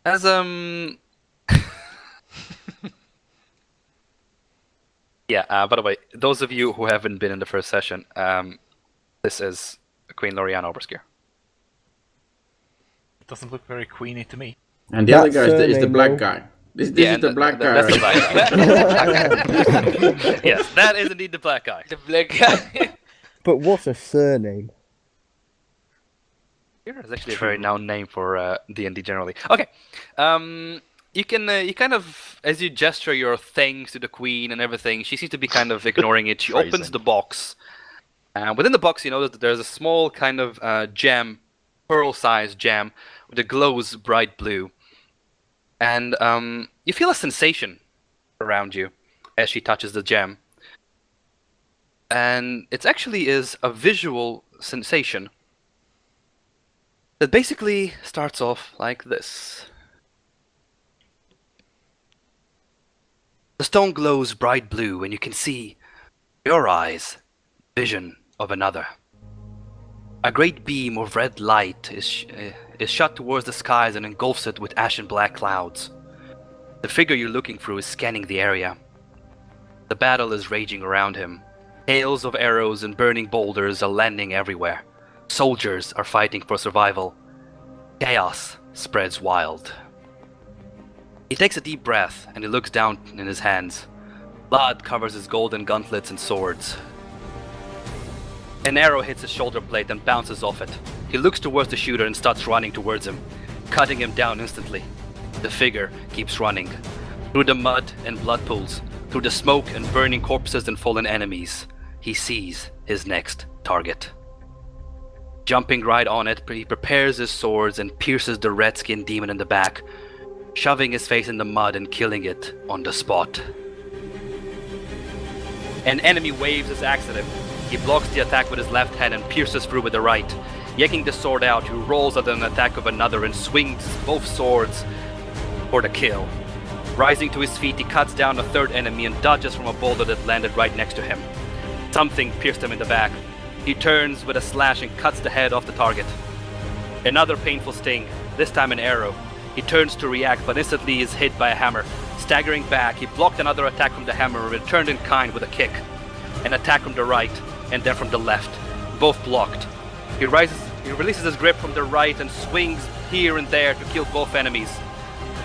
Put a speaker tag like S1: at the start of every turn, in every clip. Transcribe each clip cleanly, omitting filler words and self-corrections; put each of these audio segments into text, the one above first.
S1: As yeah. By the way, those of you who haven't been in the first session, this is Queen Loriana Oberskier.
S2: It doesn't look very queeny to me.
S3: And the
S4: That
S3: other guy is the
S4: surname,
S3: black
S4: though.
S3: guy. This
S1: Yeah,
S3: is
S1: and
S3: the black guy.
S1: that's the
S3: right?
S1: black guy. Yes, that is indeed the black guy.
S5: The black guy.
S4: But what's a surname?
S1: Here is actually a very noun name for D&D generally. Okay, you kind of, as you gesture your thanks to the queen and everything, she seems to be kind of ignoring it. She opens
S6: Phrasing.
S1: the box. Within the box, you notice that there's a small kind of gem, pearl-sized gem, that glows bright blue. And you feel a sensation around you as she touches the gem. And it actually is a visual sensation that basically starts off like this. The stone glows bright blue, and you can see your eyes, vision of another. A great beam of red light is shot towards the skies and engulfs it with ashen black clouds. The figure you're looking through is scanning the area. The battle is raging around him. Hails of arrows and burning boulders are landing everywhere. Soldiers are fighting for survival. Chaos spreads wild. He takes a deep breath and he looks down in his hands. Blood covers his golden gauntlets and swords. An arrow hits his shoulder blade and bounces off it. He looks towards the shooter and starts running towards him, cutting him down instantly. The figure keeps running. Through the mud and blood pools, through the smoke and burning corpses and fallen enemies, he sees his next target. Jumping right on it, he prepares his swords and pierces the red-skinned demon in the back, shoving his face in the mud and killing it on the spot. An enemy waves his axe at him. He blocks the attack with his left hand and pierces through with the right. Yanking the sword out, he rolls at an attack of another and swings both swords for the kill. Rising to his feet, he cuts down a third enemy and dodges from a boulder that landed right next to him. Something pierced him in the back. He turns with a slash and cuts the head off the target. Another painful sting, this time an arrow. He turns to react, but instantly is hit by a hammer. Staggering back, he blocked another attack from the hammer and returned in kind with a kick. An attack from the right, and then from the left. Both blocked. He releases his grip from the right and swings here and there to kill both enemies.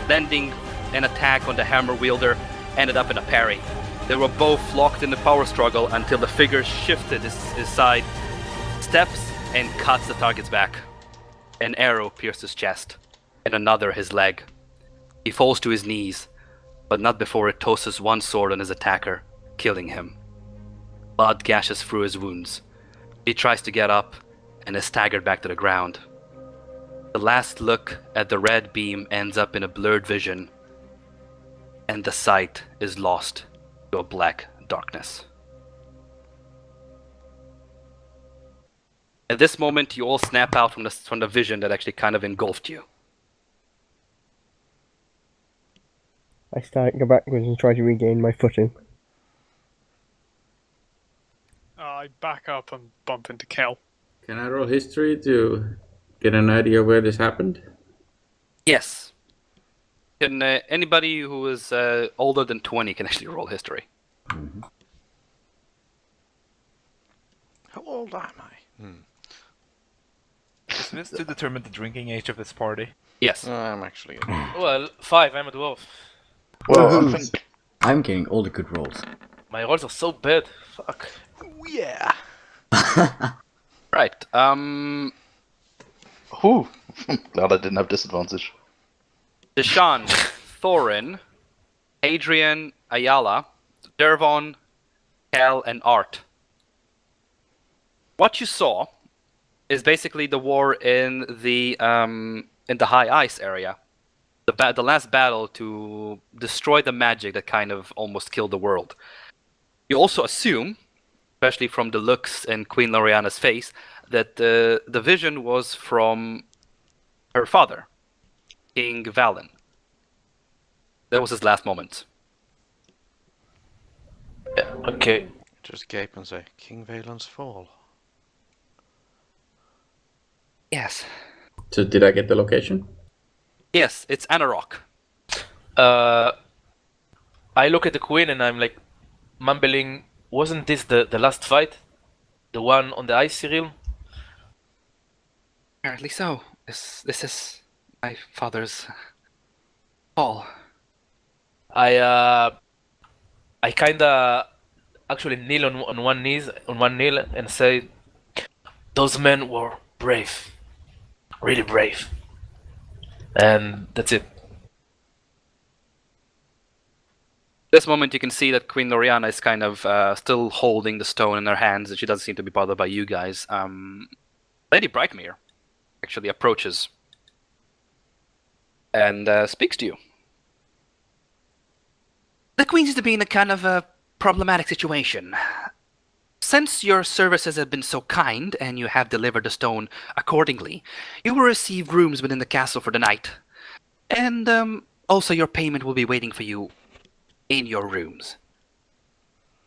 S1: Landing an attack on the hammer wielder ended up in a parry. They were both locked in the power struggle until the figure shifted his side, steps, and cuts the target's back. An arrow pierced his chest, and another his leg. He falls to his knees, but not before it tosses one sword on his attacker, killing him. Blood gashes through his wounds. He tries to get up and is staggered back to the ground. The last look at the red beam ends up in a blurred vision, and the sight is lost to a black darkness. At this moment, you all snap out from the vision that actually kind of engulfed you.
S4: I stagger backwards and try to regain my footing.
S7: I back up and bump into Kel.
S3: Can I roll history to get an idea where this happened?
S1: Yes. Can anybody who is older than 20 can actually roll history?
S3: Mm-hmm.
S6: How old am I?
S2: Is this to determine the drinking age of this party?
S1: Yes.
S6: I'm actually.
S5: Well, 5, I'm a dwarf.
S6: Well, I think.
S8: I'm getting all the good rolls.
S5: My rolls are so bad. Fuck.
S6: Yeah.
S1: Right.
S9: Whew. Glad I didn't have disadvantage.
S1: Deshaun, Thorin, Adrian, Ayala, Dervon, Cal, and Art. What you saw is basically the war in the high ice area. The last battle to destroy the magic that kind of almost killed the world. You also assume, especially from the looks in Queen Loriana's face, that the vision was from her father, King Valen. That was his last moment.
S5: Yeah, okay.
S6: Just gape and say, King Valen's fall.
S1: Yes.
S3: So did I get the location?
S1: Yes, it's Anarok.
S5: I look at the queen and I'm like mumbling, wasn't this the last fight? The one on the icy realm?
S1: Apparently so. This is my father's fall.
S5: I kinda actually kneel on one knee and say, those men were brave. Really brave. And that's it.
S1: This moment you can see that Queen Loriana is kind of still holding the stone in her hands, and she doesn't seem to be bothered by you guys. Lady Brightmere actually approaches and speaks to you. The Queen seems to be in a kind of a problematic situation. Since your services have been so kind and you have delivered the stone accordingly, you will receive rooms within the castle for the night. And also your payment will be waiting for you in your rooms.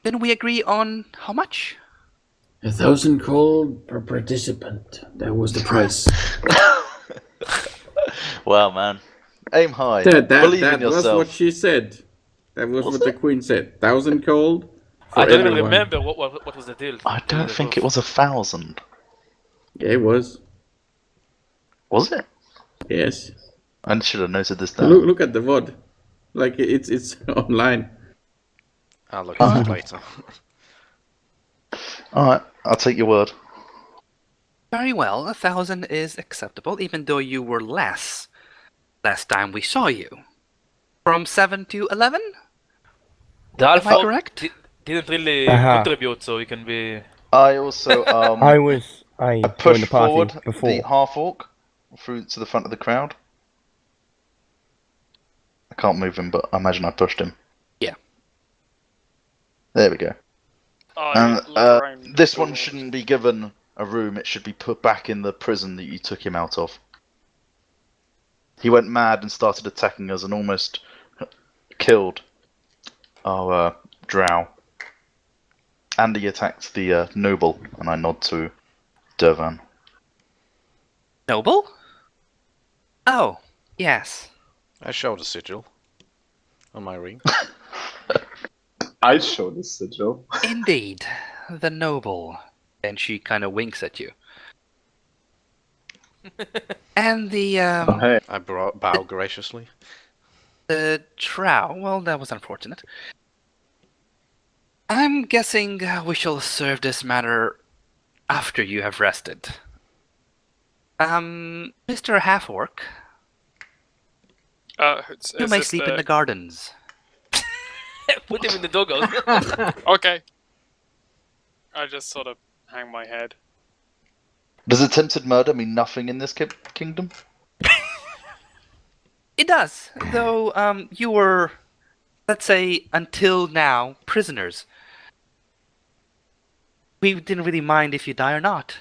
S1: Then we agree on how much?
S3: 1,000 gold per participant. That was the price.
S9: Wow, man. Aim high.
S3: That
S9: Believe in
S3: was
S9: yourself.
S3: what she said. That was what the queen said. 1,000 gold for
S5: I don't even
S3: everyone.
S5: remember what was the deal.
S9: I don't think it was 1,000.
S3: Yeah, it was.
S9: Was it?
S3: Yes.
S9: I should have noted this down.
S3: Look at the VOD. Like it's online.
S6: I'll look at it later.
S9: Alright, I'll take your word.
S1: Very well, 1,000 is acceptable, even though you were less last time we saw you. From 7 to 11?
S5: The
S1: Am
S5: Alpha
S1: I correct?
S5: didn't really
S4: Aha.
S5: contribute, so we can be...
S9: I also
S4: I joined the
S9: pushed
S4: party
S9: forward
S4: before.
S9: the half-orc through to the front of the crowd. I can't move him, but I imagine I pushed him.
S1: Yeah.
S9: There we go.
S7: I
S9: And
S7: look around
S9: this one
S7: towards-
S9: shouldn't be given a room, it should be put back in the prison that you took him out of. He went mad and started attacking us and almost killed our Drow. And he attacked the noble, and I nod to Durvan.
S1: Noble? Oh, yes.
S6: I show the sigil on my ring.
S10: I show the sigil.
S1: Indeed. The noble. And she kind of winks at you. And the,
S10: Oh, hey.
S6: I bow graciously.
S1: the Drow, well, that was unfortunate. I'm guessing we shall serve this matter after you have rested. Mr. Half-Orc, you may sleep in the gardens.
S5: Put him in the doghouse.
S7: Okay. I just sort of hang my head.
S9: Does attempted murder mean nothing in this kingdom?
S1: It does, though you were, let's say, until now, prisoners. We didn't really mind if you die or not.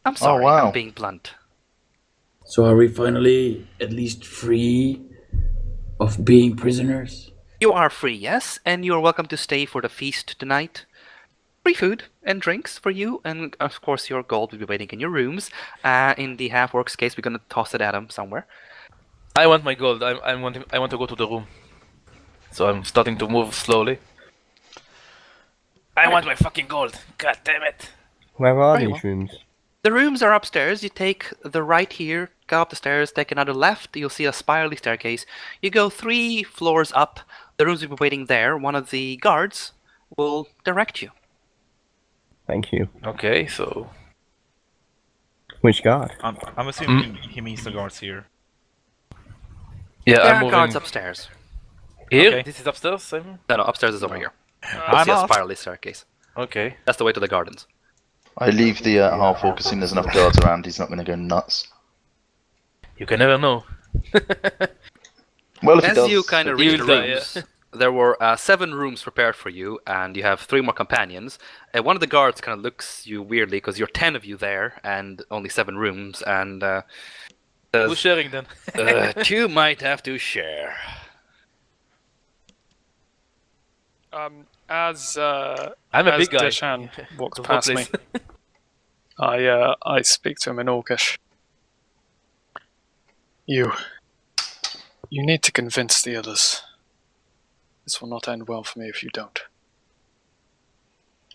S1: I'm sorry,
S9: wow.
S1: I'm being blunt.
S3: So are we finally at least free of being prisoners?
S1: You are free, yes, and you are welcome to stay for the feast tonight. Free food and drinks for you, and of course your gold will be waiting in your rooms. In the half-orc's case, we're gonna toss it at him somewhere.
S5: I want my gold. I want to go to the room. So I'm starting to move slowly. I want my fucking gold. God damn it.
S4: Where are
S1: Very
S4: these rooms?
S1: The rooms are upstairs. You take the right here, go up the stairs, take another left. You'll see a spirally staircase. You go 3 floors up. The rooms will be waiting there. One of the guards will direct you.
S4: Thank you.
S5: Okay, so...
S4: Which guard?
S2: I'm assuming he means the guards here.
S5: Yeah,
S1: There
S5: I'm
S1: are
S5: moving...
S1: guards upstairs.
S5: Here?
S2: Okay.
S5: This is upstairs, Simon?
S1: No, upstairs is over here. You'll
S2: I'm
S1: see a
S2: off.
S1: spirally staircase.
S5: Okay.
S1: That's the way to the gardens.
S9: I leave the half-orc as soon as enough guards around, he's not going to go nuts.
S5: You can never know.
S9: Well, if he
S1: As
S9: does...
S1: you kind of
S5: He
S1: reach the
S5: will die,
S1: rooms, there were 7 rooms prepared for you, and you have 3 more companions. One of the guards kind of looks you weirdly because you're 10 of you there, and only 7 rooms, and
S5: Who's
S1: says,
S5: sharing then?
S1: 2 might have to share.
S7: As
S5: I'm a
S7: as
S5: big guy.
S7: Deshan walks
S5: Of all
S7: past me,
S5: places.
S7: I speak to him in Orcus. You You need to convince the others. This will not end well for me if you don't.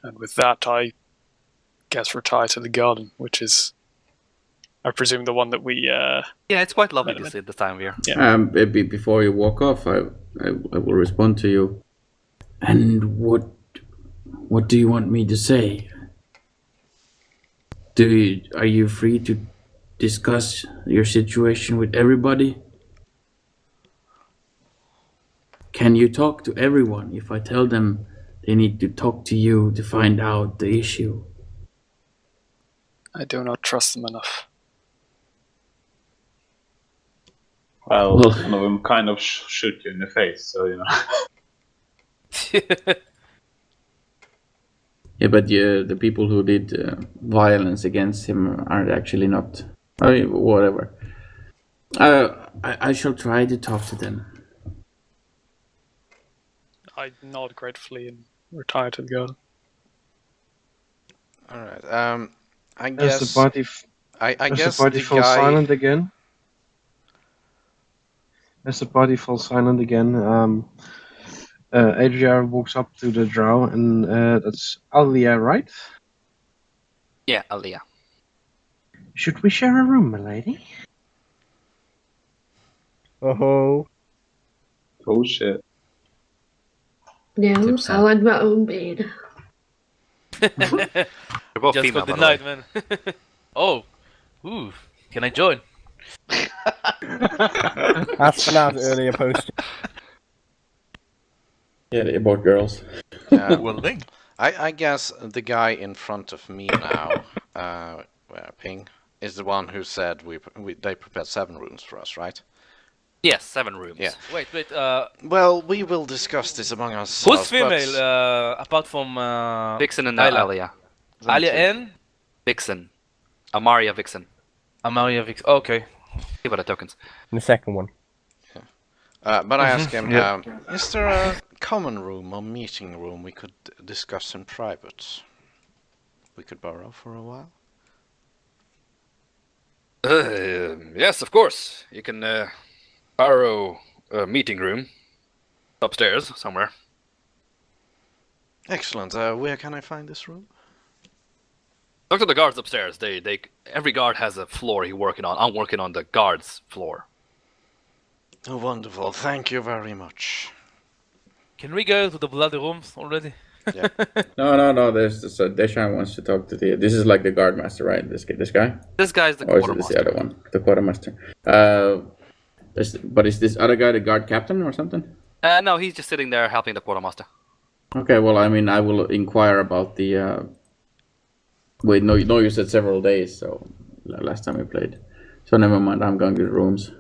S7: And with that, I guess retire to the garden, which is, I presume, the one that we.
S1: Yeah, it's quite lovely
S7: Let
S1: to
S7: him
S1: see at this time of year.
S7: Yeah.
S3: Before you walk off, I will respond to you. And what do you want me to say? Are you free to discuss your situation with everybody? Can you talk to everyone if I tell them they need to talk to you to find out the issue?
S7: I do not trust them enough.
S10: Well,
S3: Well-
S10: one of them kind of shoot you in the face, so you know.
S3: Yeah, but the people who did violence against him are actually not. I mean, whatever. I shall try to talk to them.
S7: I nod gratefully and retire to the garden.
S6: Alright, I
S11: As
S6: guess...
S11: the party,
S6: I
S11: as
S6: guess
S11: the party
S6: the
S11: falls
S6: guy...
S11: silent again. As the party falls silent again, Adria walks up to the Drow, and that's Alia, right?
S1: Yeah, Alia.
S11: Should we share a room, milady?
S4: Oh,
S10: Oh shit.
S8: No,
S5: Tips,
S8: I want my own bed.
S1: You're both
S5: Just
S1: female,
S5: got
S1: by the way.
S5: denied, man. Oh, ooh, can I join?
S4: that's Fanav's earlier post.
S3: Yeah, they're both girls.
S2: Well, then.
S6: I guess the guy in front of me now, Ping, is the one who said they prepared 7 rooms for us, right?
S1: Yes, 7 rooms.
S6: Yeah.
S5: Wait,
S6: Well, we will discuss this among us.
S5: who's female, apart from
S1: Vixen and
S5: Ayla?
S1: Alia.
S5: Alia and
S1: Vixen. Amaria Vixen.
S5: Amaria Vix? Okay.
S1: Give her the tokens.
S4: And the second one.
S6: But I asked him,
S10: Yeah.
S6: is there a common room or meeting room we could discuss in private? We could borrow for a while?
S1: Yes, of course. You can borrow a meeting room upstairs somewhere.
S6: Excellent. Where can I find this room?
S1: Talk to the guards upstairs. Every guard has a floor he's working on. I'm working on the guards' floor.
S6: Oh, wonderful. Thank you very much.
S5: Can we go to the bloody rooms already?
S3: No. There's Deshaun wants to talk to this is like the guard master, right? This guy.
S1: This guy's the
S3: Or is it this the other one? The quartermaster. But is this other guy the guard captain or something?
S1: No, he's just sitting there helping the quartermaster.
S3: Okay, well, I mean, I will inquire about the. Wait, no, you said several days, so last time we played. So never mind, I'm going to the rooms.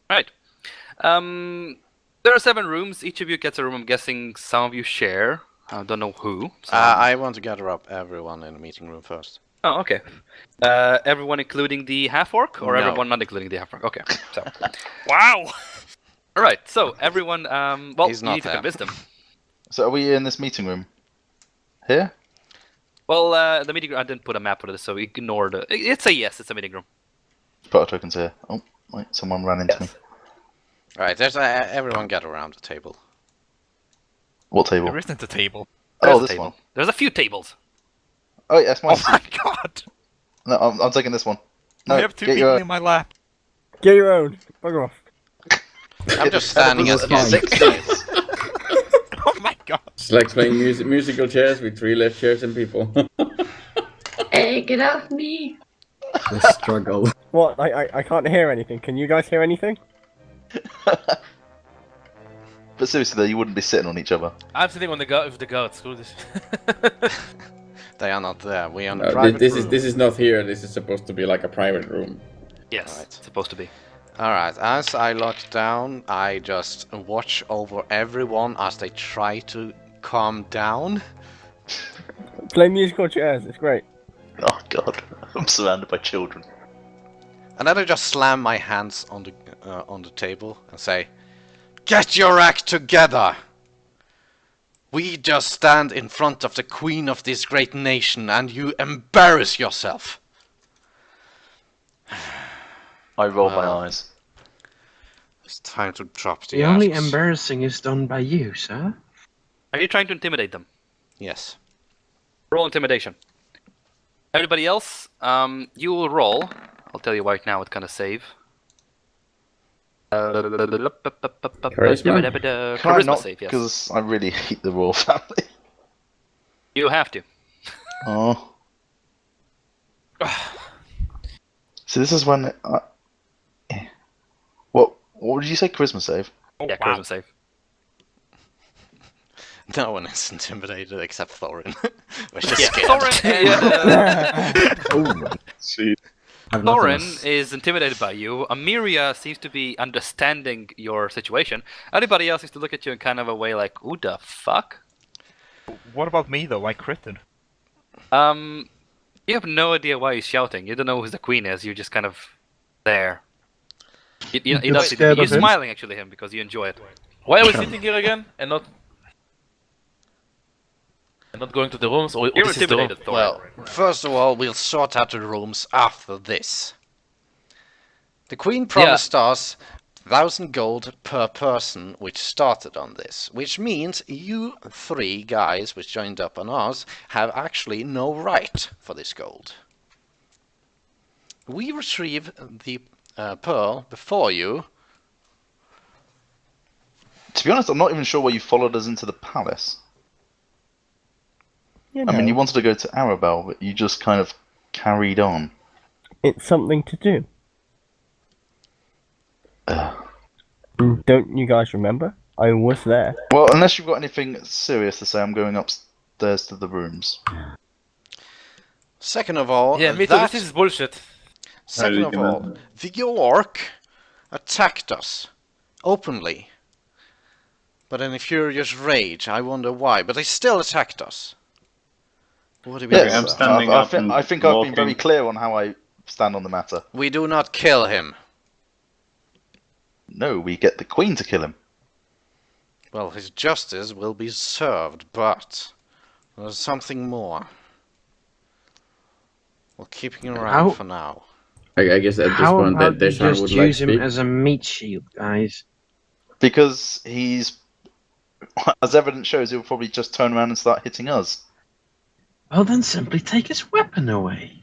S1: Right. There are 7 rooms. Each of you gets a room. I'm guessing some of you share. I don't know who. So
S6: I want to gather up everyone in the meeting room first.
S1: Oh, okay. Everyone including the half-orc? Or
S6: No.
S1: everyone not including the half-orc? Okay, so.
S7: Wow!
S1: Alright, so everyone, well,
S6: He's
S1: you
S6: not
S1: need to
S6: there.
S1: convince them.
S9: So are we in this meeting room? Here?
S1: Well, the meeting room, I didn't put a map on it, so ignore the... It's a yes, it's a meeting room.
S9: Put our tokens here. Oh, wait, someone ran into me.
S6: Alright, there's everyone gather around the table.
S9: What table?
S2: There isn't a table.
S1: There's
S9: Oh,
S1: a
S9: this
S1: table.
S9: one.
S1: There's a few tables.
S9: Oh, yeah, that's mine.
S2: Oh my god!
S9: No, I'm taking this one. No,
S2: I have 2
S9: get
S2: people
S9: your
S2: in my lap.
S4: Get your own. Bugger off.
S6: I'm just standing as
S9: Fine.
S6: guest.
S2: Oh my god!
S3: It's like playing musical chairs with 3 left chairs and people.
S8: Hey, get off me! The struggle.
S4: What? I can't hear anything. Can you guys hear anything?
S9: But seriously though, you wouldn't be sitting on each other.
S5: I'm sitting on the guard with the guards. Screw this.
S6: They are not there. We are in a private
S3: this
S6: room.
S3: is not here. This is supposed to be like a private room.
S1: Yes,
S6: Right.
S1: it's supposed to be.
S6: Alright, as I lock down, I just watch over everyone as they try to calm down.
S4: Play musical chairs. It's great.
S9: Oh god, I'm surrounded by children.
S6: And then I just slam my hands on the table and say, "Get your act together! We just stand in front of the queen of this great nation and you embarrass yourself!"
S9: I roll my
S6: Wow.
S9: eyes.
S6: It's time to drop the
S11: The only
S6: ashes.
S11: embarrassing is done by you, sir.
S1: Are you trying to intimidate them?
S6: Yes.
S1: Roll intimidation. Everybody else, you will roll. I'll tell you right now what kind of save.
S3: Charisma?
S9: Can I
S1: Charisma
S9: not?
S1: save, yes.
S9: Because I really hate the royal family.
S1: You have to.
S9: Oh. So this is when. What did you say? Charisma save?
S1: Yeah, charisma save.
S6: No one is intimidated except Thorin. We're just
S1: Yeah,
S6: scared.
S1: Thorin and
S10: Sweet.
S1: Thorin is intimidated by you. Amiria seems to be understanding your situation. Everybody else seems to look at you in kind of a way like, "Who the fuck?"
S2: What about me though? I critted.
S1: You have no idea why he's shouting. You don't know who the queen is. You're just kind of there. You're smiling actually him because you enjoy it.
S5: Why are we sitting here again and not going to the rooms? Or
S1: You're
S5: this is the room?
S1: intimidated, Thorin.
S6: Well, first of all, we'll sort out the rooms after this. The Queen promised us 1,000 gold per person which started on this, which means you 3 guys which joined up on us have actually no right for this gold. We retrieve the pearl before you.
S9: To be honest, I'm not even sure why you followed us into the palace.
S4: You
S9: I mean,
S4: know,
S9: you wanted to go to Arabelle, but you just kind of carried on.
S4: it's something to do. Don't you guys remember? I was there.
S9: Well, unless you've got anything serious to say, I'm going upstairs to the rooms.
S6: Second of all,
S5: Yeah, me too. This is bullshit.
S6: Second of all, the orc attacked us openly, but in a furious rage. I wonder why, but they still attacked us. What do we
S9: Yes,
S6: do?
S10: I'm standing up and
S9: I think I've been
S10: walking.
S9: very clear on how I stand on the matter.
S6: We do not kill him.
S9: No, we get the Queen to kill him.
S6: Well, his justice will be served, but there's something more. We'll keep him around for now.
S3: I guess at this
S11: How
S3: point
S11: about
S3: that
S11: you
S3: Deshaun
S11: just
S3: would like
S11: use
S3: to
S11: him
S3: speak.
S11: as a meat shield, guys?
S9: Because he's, as evidence shows, he'll probably just turn around and start hitting us.
S11: Well, then simply take his weapon away.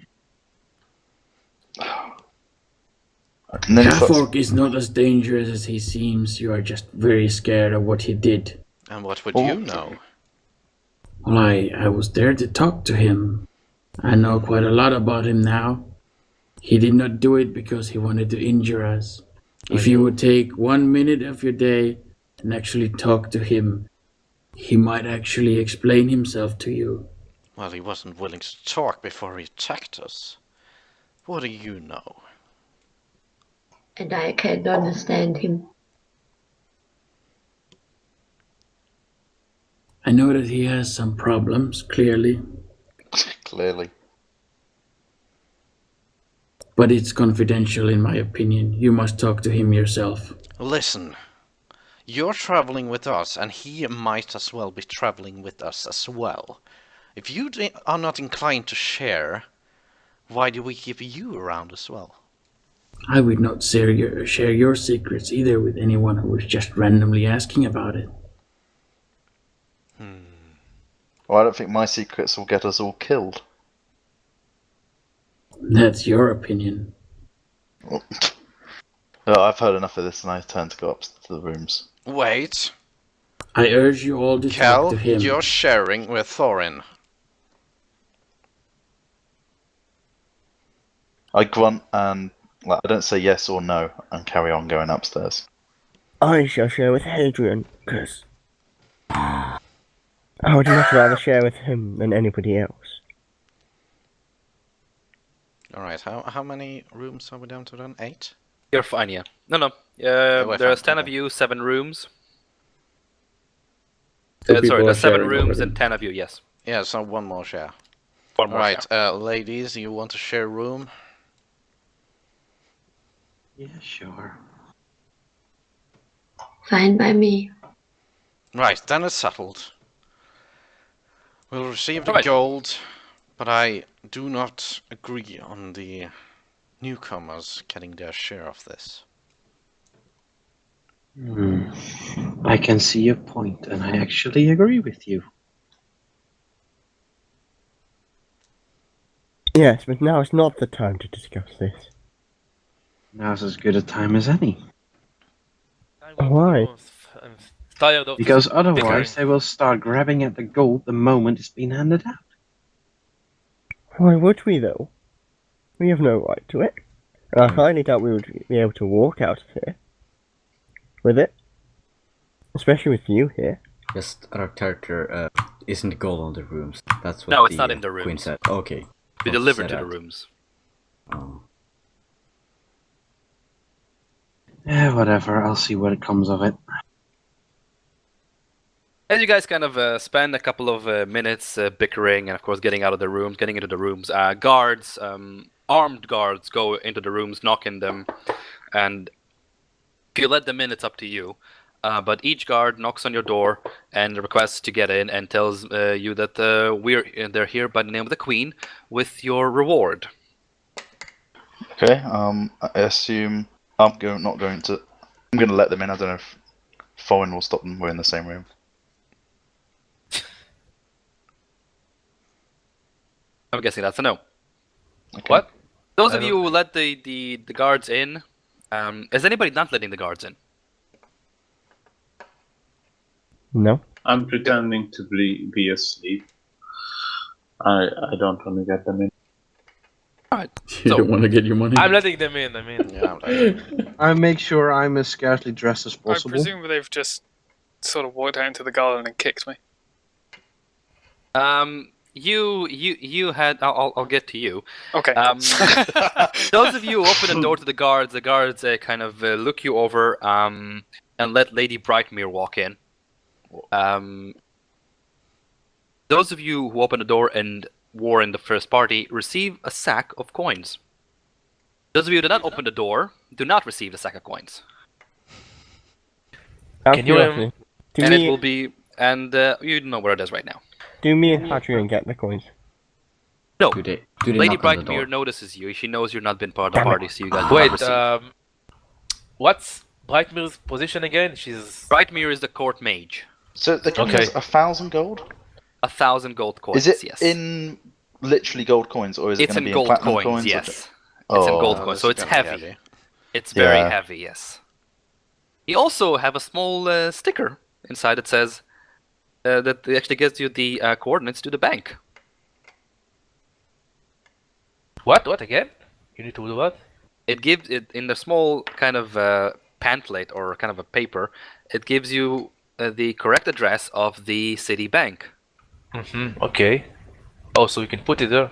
S9: And then he starts-
S3: Half-orc is not as dangerous as he seems. You are just very scared of what he did.
S6: And what would you know?
S3: Well, I was there to talk to him. I know quite a lot about him now. He did not do it because he wanted to injure us. If you would take 1 minute of your day and actually talk to him, he might actually explain himself to you.
S6: Well, he wasn't willing to talk before he attacked us. What do you know?
S8: And I can't understand him.
S3: I know that he has some problems, clearly,
S9: Clearly.
S3: but it's confidential in my opinion. You must talk to him yourself.
S6: Listen, you're traveling with us, and he might as well be traveling with us as well. If you are not inclined to share, why do we keep you around as well?
S3: I would not share your secrets either with anyone who was just randomly asking about it.
S9: Well, I don't think my secrets will get us all killed.
S3: That's your opinion.
S9: Well, I've heard enough of this, and I turn to go up to the rooms.
S6: Wait,
S3: I urge you all to talk
S6: Cal,
S3: to him.
S6: you're sharing with Thorin.
S9: I grunt and I don't say yes or no, and carry on going upstairs.
S4: I shall share with Hadrian, because I would much rather share with him than anybody else.
S6: Alright, how many rooms are we down to then? 8?
S1: You're fine, yeah. No.
S6: we're
S1: There's
S6: fine,
S1: 10 of
S6: okay.
S1: you, 7 rooms.
S3: Two
S1: Sorry,
S3: people are
S1: there's 7
S3: sharing
S1: rooms
S3: already.
S1: and 10 of you, yes.
S6: Yeah, so one more share.
S1: One more
S6: Alright, ladies, you want to share a room?
S11: Yeah, sure.
S8: Fine by me.
S6: Right, then it's settled. We'll receive the
S1: Alright.
S6: gold, but I do not agree on the newcomers getting their share of this.
S11: I can see your point, and I actually agree with you.
S4: Yes, but now is not the time to discuss this.
S11: Now's as good a time as any.
S4: Why?
S5: I'm tired of
S11: Because
S5: this
S11: otherwise
S5: bickering.
S11: they will start grabbing at the gold the moment it's been handed out.
S4: Why would we, though? We have no right to it. And I highly doubt we would be able to walk out of here with it. Especially with you here.
S12: Just our character isn't gold on the rooms. That's what
S1: No, it's not in the
S12: Queen
S1: rooms.
S12: said. Okay.
S1: Be
S12: Not
S1: delivered
S12: said
S1: to the
S12: that.
S1: rooms.
S12: Oh.
S11: Whatever, I'll see what comes of it.
S1: As you guys kind of spend a couple of minutes bickering and, of course, getting into the rooms, guards, armed guards go into the rooms, knocking them, and if you let them in, it's up to you. But each guard knocks on your door and requests to get in and tells you that they're here by the name of the Queen with your reward.
S9: Okay. I assume I'm not going to. I'm going to let them in. I don't know if Faerun will stop them. We're in the same room.
S1: I'm guessing that's a no.
S9: Okay.
S5: What?
S1: Those
S5: I
S1: of
S5: don't-
S1: you who let the guards in, is anybody not letting the guards in?
S4: No.
S10: I'm pretending to be asleep. I don't want to get them in.
S1: Alright.
S3: You
S1: So-
S3: don't want to get your money.
S5: I'm letting them in, I mean.
S6: Yeah, I'm like,
S11: I make sure I'm as scarcely dressed as
S7: I
S11: possible.
S7: presume they've just sort of walked out into the garden and kicked me.
S1: You had. I'll get to you.
S7: Okay.
S1: Those of you who open the door to the guards kind of look you over and let Lady Brightmere walk in. Those of you who open the door and were in the first party receive a sack of coins. Those of you who did not open the door do not receive the sack of coins.
S5: Can you,
S1: and it will be. And you know where it is right now.
S4: Do me and Hadrian get the coins?
S1: No.
S12: Do they
S1: Lady
S12: knock on the door?
S1: Brightmere notices you. She knows you're not been part of the party, so you guys will not
S5: Wait,
S1: receive.
S5: what's Brightmere's position again? She's...
S1: Brightmere is the court mage.
S9: So the king
S5: Okay.
S9: has 1,000 gold.
S1: 1,000 gold coins.
S9: Is it
S1: yes.
S9: in literally gold coins, or is it
S1: It's
S9: going to
S1: in
S9: be
S1: gold
S9: in platinum
S1: coins.
S9: coins?
S1: Yes.
S9: Or...
S1: It's in
S9: Oh.
S1: gold
S6: Oh,
S1: coins,
S6: this
S1: so
S6: is
S1: it's
S6: gonna be
S1: heavy.
S6: heavy.
S1: It's very
S9: Yeah.
S1: heavy. Yes. You also have a small sticker inside that says that actually gives you the coordinates to the bank.
S5: What? What again? You need to do what?
S1: It gives it in the small kind of pamphlet or kind of a paper. It gives you the correct address of the city bank.
S5: Mm-hmm. Okay. Oh, so we can put it there.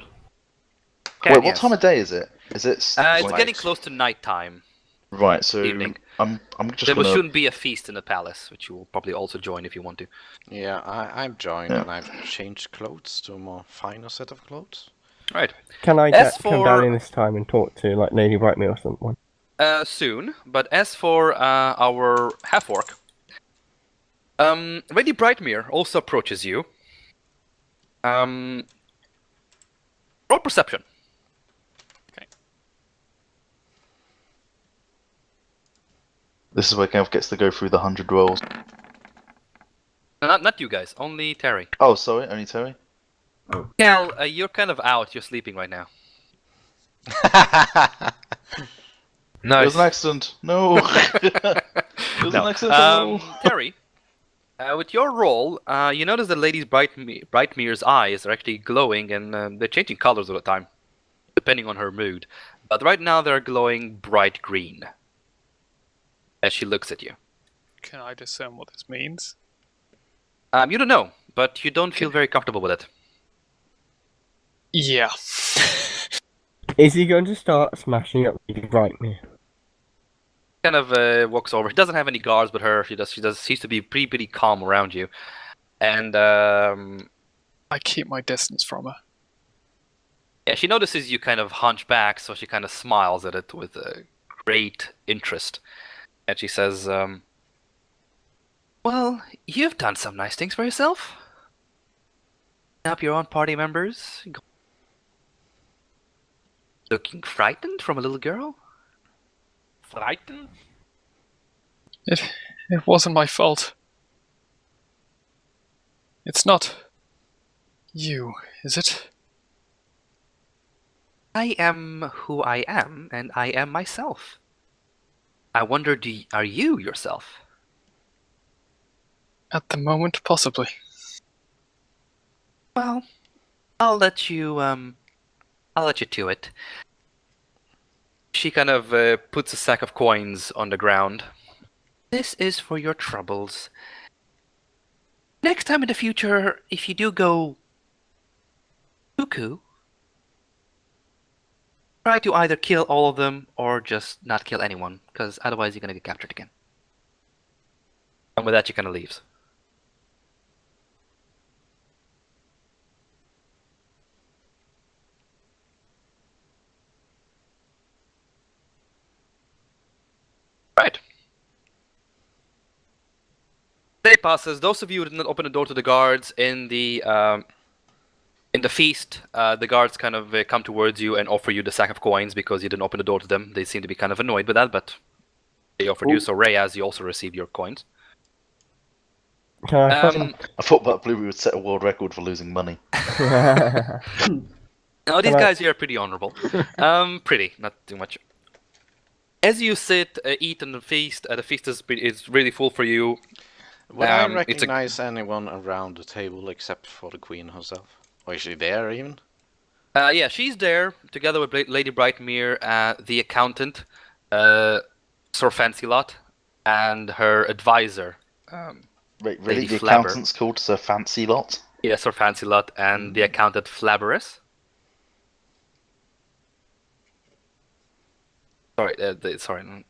S9: Wait, what
S1: Yes.
S9: time of day is it? Is it?
S1: It's
S9: like-
S1: getting close to nighttime.
S9: Right. So
S1: evening.
S9: I'm just
S1: There
S9: gonna.
S1: shouldn't be a feast in the palace, which you will probably also join if you want to.
S6: Yeah, I'm joined
S9: Yeah.
S6: and I've changed clothes to a more finer set of clothes.
S1: Right.
S4: Can I
S1: As
S4: come
S1: for-
S4: down in this time and talk to like Lady Brightmere or someone?
S1: Soon, but as for our half-orc, Lady Brightmere also approaches you. Roll perception.
S9: This is where Gav gets to go through the 100 rolls.
S1: Not you guys, only Terry.
S9: Oh, sorry, only Terry.
S1: Cal, you're kind of out. You're sleeping right now.
S9: It was
S5: Nice.
S9: an accident. No. It was
S1: No.
S9: an accident.
S1: Terry, with your roll, you notice that Lady Brightmere's eyes are actually glowing and they're changing colors all the time, depending on her mood. But right now they're glowing bright green as she looks at you.
S7: Can I discern what this means?
S1: You don't know, but you don't feel very comfortable with it.
S7: Yeah.
S4: Is he going to start smashing up Lady Brightmere?
S1: Kind of walks over. He doesn't have any guards but her. She seems to be pretty calm around you. And
S7: I keep my distance from her.
S1: yeah, she notices you kind of hunch back, so she kind of smiles at it with great interest. And she says, well, you've done some nice things for yourself. Up your own party members. Looking frightened from a little girl?
S5: Frightened?
S7: It wasn't my fault. It's not you, is it?
S1: I am who I am, and I am myself. I wonder, are you yourself?
S7: At the moment, possibly.
S1: Well, I'll let you to it. She kind of puts a sack of coins on the ground. This is for your troubles. Next time in the future, if you do go cuckoo, try to either kill all of them or just not kill anyone, because otherwise you're gonna get captured again. And with that, she kind of leaves. Right. Day passes. Those of you who did not open the door to the guards in the feast, the guards kind of come towards you and offer you the sack of coins because you didn't open the door to them. They seem to be kind of annoyed with that, but they offered you. So Reyes, you also received your coins.
S9: I thought that Bluey would set a world record for losing money.
S1: No, these guys here are pretty honorable. Pretty, not too much. As you sit, eat, and feast, the feast is really full for you.
S6: Would I recognize anyone around the table except for the queen herself? Or is she there even?
S1: Yeah, she's there together with Lady Brightmere, the accountant, Sir Fancy-Lot, and her advisor.
S9: Wait, really?
S1: Lady
S9: The
S1: Flabber.
S9: accountant's called Sir Fancy-Lot?
S1: Yeah, Sir Fancy-Lot, and the accountant Flabberus. Sorry,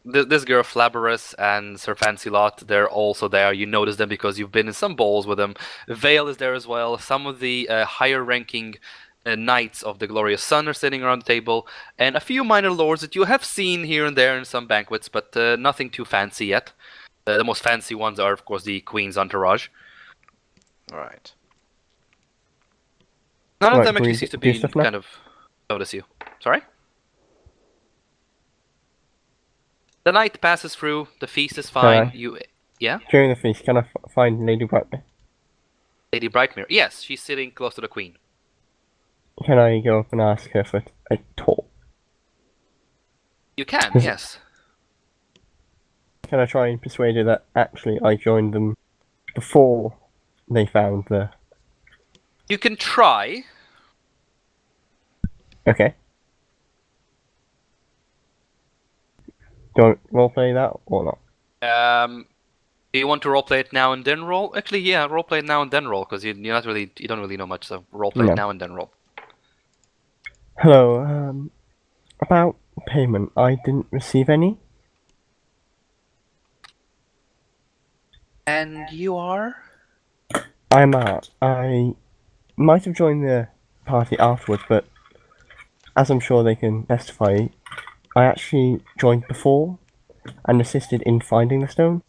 S1: this girl Flabberus and Sir Fancy-Lot, they're also there. You notice them because you've been in some balls with them. Vale is there as well. Some of the higher-ranking knights of the Glorious Sun are sitting around the table, and a few minor lords that you have seen here and there in some banquets, but nothing too fancy yet. The most fancy ones are, of course, the Queen's entourage.
S6: Right.
S1: None of them actually seems to be kind of notice you. Sorry? The night passes through. The feast is fine. Yeah?
S4: During the feast, can I find Lady Brightmere?
S1: Lady Brightmere. Yes, she's sitting close to the Queen.
S4: Can I go up and ask her for a talk?
S1: You can, yes.
S4: Can I try and persuade her that actually I joined them before they found the...
S1: You can try.
S4: Okay. Do you want to roleplay that or not?
S1: Do you want to roleplay it now and then roll? Actually, yeah, roleplay it now and then roll, because you don't really know much, so roleplay it now and then roll.
S4: Hello, about payment, I didn't receive any.
S1: And you are?
S4: I'm Art. I might have joined the party afterwards, but as I'm sure they can testify, I actually joined before and assisted in finding the stone.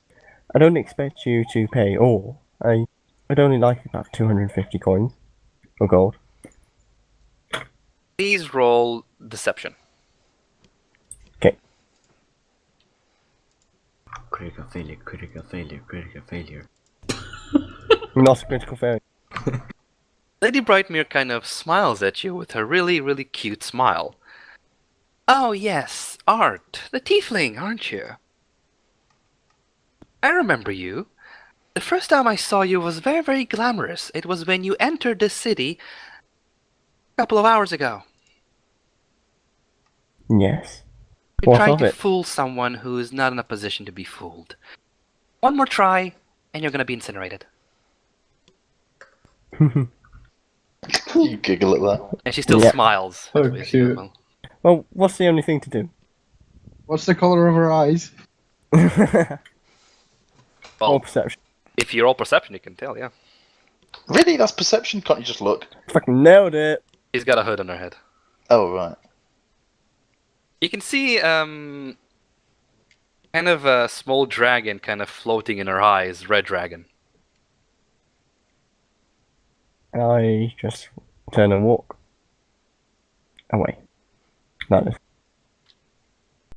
S4: I don't expect you to pay all. I'd only like about 250 coins or gold.
S1: Please roll deception.
S4: Okay.
S12: Critical failure, critical failure, critical failure.
S4: Not a critical failure.
S1: Lady Brightmere kind of smiles at you with her really, really cute smile. Oh yes, Art, the tiefling, aren't you? I remember you. The first time I saw you was very, very glamorous. It was when you entered the city a couple of hours ago.
S4: Yes.
S1: You're trying to fool someone who is not in a position to be fooled. One more try, and you're gonna be incinerated.
S9: You giggle at that.
S1: And she still smiles.
S11: Oh, cute.
S4: Well, what's the only thing to do?
S11: What's the colour of her eyes?
S4: All perception.
S1: If you roll perception, you can tell, yeah.
S9: Really? That's perception? Can't you just look?
S4: Fucking nailed it.
S1: She's got a hood on her head.
S9: Oh, right.
S1: You can see kind of a small dragon kind of floating in her eyes, red dragon.
S4: I just turn and walk away. That is.